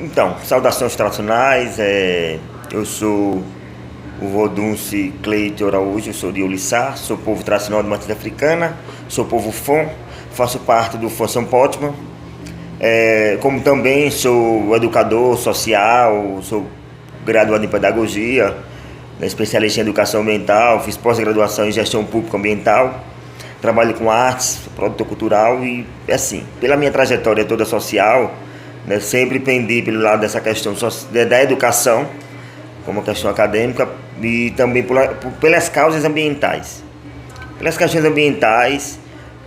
Então, saudações tradicionais. Eu sou o Vodunce Cleito Araújo, sou de Uliçá, sou povo tradicional de matriz africana, sou povo Fon, faço parte do Fon São Pótimo. Como também sou educador social, sou graduado em pedagogia, especialista em educação ambiental, fiz pós-graduação em gestão pública ambiental, trabalho com artes, produtor cultural e, assim, pela minha trajetória toda social, né, sempre pendi pelo lado dessa questão da educação, como questão acadêmica, e também pelas causas ambientais. Pelas questões ambientais,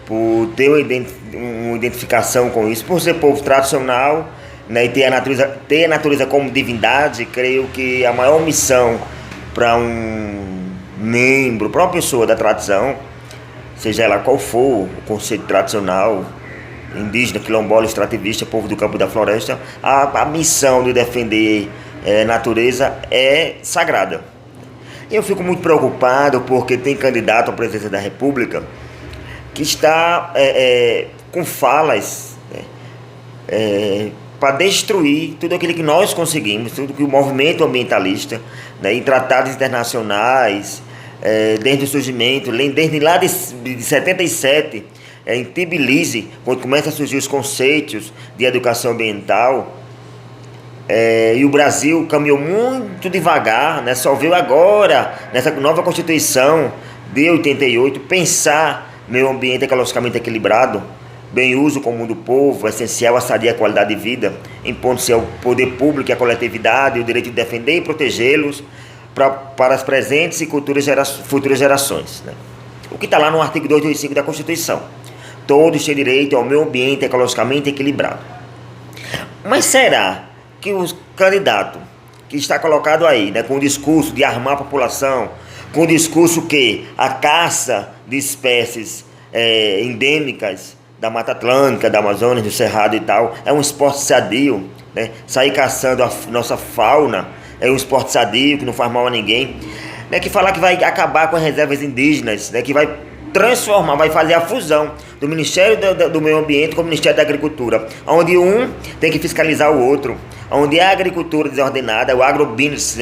por ter uma identificação com isso, por ser povo tradicional, né, e ter a natureza como divindade. Creio que a maior missão para um membro, para uma pessoa da tradição, seja ela qual for o conceito tradicional, indígena, quilombola, extrativista, povo do campo e da floresta, a missão de defender natureza é sagrada. Eu fico muito preocupado porque tem candidato à presidência da República que está com falas para destruir tudo aquilo que nós conseguimos, tudo que o movimento ambientalista, né, em tratados internacionais, desde o surgimento, desde lá de 77, em Tbilisi, quando começam a surgir os conceitos de educação ambiental, e o Brasil caminhou muito devagar, né, só veio agora, nessa nova Constituição de 88, pensar meio ambiente ecologicamente equilibrado, bem uso comum do povo, essencial à sadia qualidade de vida, impondo-se ao poder público e à coletividade o direito de defender e protegê-los para as presentes e futuras gerações, né? O que está lá no artigo 225 da Constituição. Todos têm direito ao meio ambiente ecologicamente equilibrado. Mas será que o candidato que está colocado aí, né, com o discurso de armar a população, com o discurso que a caça de espécies endêmicas da Mata Atlântica, da Amazônia, do Cerrado e tal, é um esporte sadio, né? Sair caçando a nossa fauna é um esporte sadio, que não faz mal a ninguém, né? Que falar que vai acabar com as reservas indígenas, né? Que vai transformar, vai fazer a fusão do Ministério do Meio Ambiente com o Ministério da Agricultura, onde um tem que fiscalizar o outro, onde a agricultura desordenada, o agrobusiness,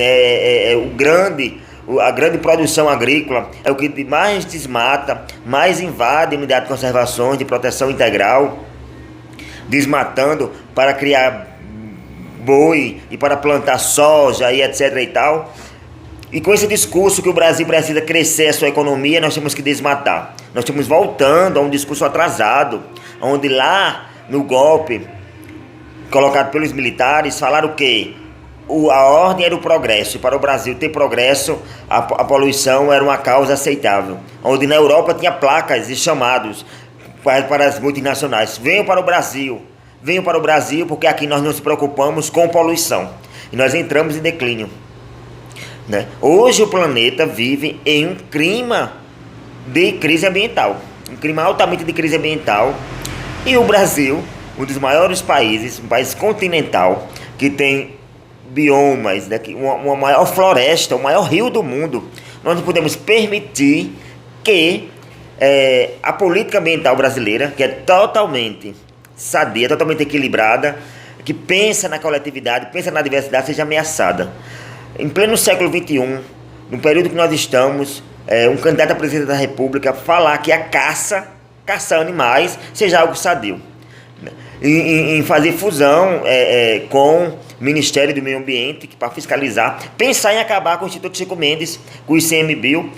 a grande produção agrícola é o que mais desmata, mais invade unidade de conservação, de proteção integral, desmatando para criar boi e para plantar soja e etc e tal. E com esse discurso que o Brasil precisa crescer a sua economia, nós temos que desmatar. Nós estamos voltando a um discurso atrasado, onde lá no golpe colocado pelos militares falaram o quê? A ordem era o progresso, e para o Brasil ter progresso, a poluição era uma causa aceitável. Onde na Europa tinha placas e chamados para as multinacionais: venham para o Brasil, porque aqui nós não nos preocupamos com poluição. E nós entramos em declínio, né? Hoje o planeta vive em um clima de crise ambiental, um clima altamente de crise ambiental, e o Brasil, um dos maiores países, um país continental, que tem biomas, né, uma maior floresta, o maior rio do mundo. Nós não podemos permitir que a política ambiental brasileira, que é totalmente sadia, totalmente equilibrada, que pensa na coletividade, pensa na diversidade, seja ameaçada. Em pleno século XXI, no período que nós estamos, um candidato à presidência da República falar que a caçar animais seja algo sadio, né? Em fazer fusão com o Ministério do Meio Ambiente, que para fiscalizar, pensar em acabar com o Instituto Chico Mendes, com o ICMBio,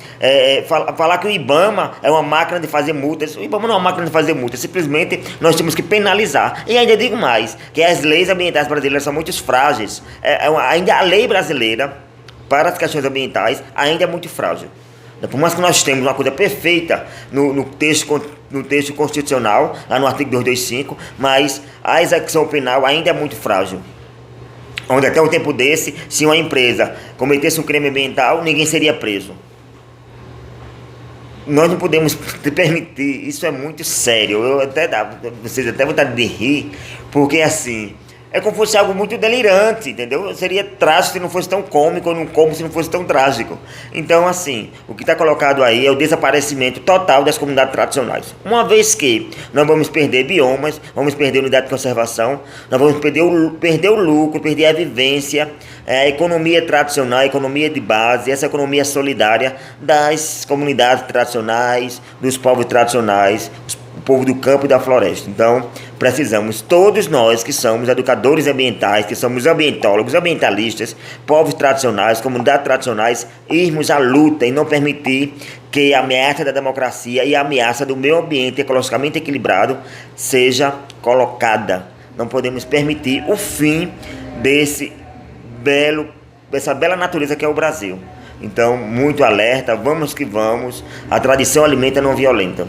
falar que o IBAMA é uma máquina de fazer multas. O IBAMA não é uma máquina de fazer multas, simplesmente nós temos que penalizar. E ainda digo mais, que as leis ambientais brasileiras são muito frágeis. Ainda a lei brasileira, para as questões ambientais, ainda é muito frágil. Por mais que nós temos uma coisa perfeita no texto constitucional, lá no artigo 225, mas a execução penal ainda é muito frágil. Onde até um tempo desse, se uma empresa cometesse um crime ambiental, ninguém seria preso. Nós não podemos permitir, isso é muito sério. Vocês até vontade de rir, porque assim, É como se fosse algo muito delirante, entendeu? Seria trágico se não fosse tão cômico, ou não cômico se não fosse tão trágico. Então, assim, o que está colocado aí é o desaparecimento total das comunidades tradicionais. Uma vez que nós vamos perder biomas, vamos perder unidade de conservação, nós vamos perder o lucro, perder a vivência, a economia tradicional, a economia de base, essa economia solidária das comunidades tradicionais, dos povos tradicionais, o povo do campo e da floresta. Então, precisamos, todos nós que somos educadores ambientais, que somos ambientólogos, ambientalistas, povos tradicionais, comunidades tradicionais, irmos à luta e não permitir que a ameaça da democracia e a ameaça do meio ambiente ecologicamente equilibrado seja colocada. Não podemos permitir o fim dessa bela natureza que é o Brasil. Então, muito alerta, vamos que vamos, a tradição alimenta não violenta.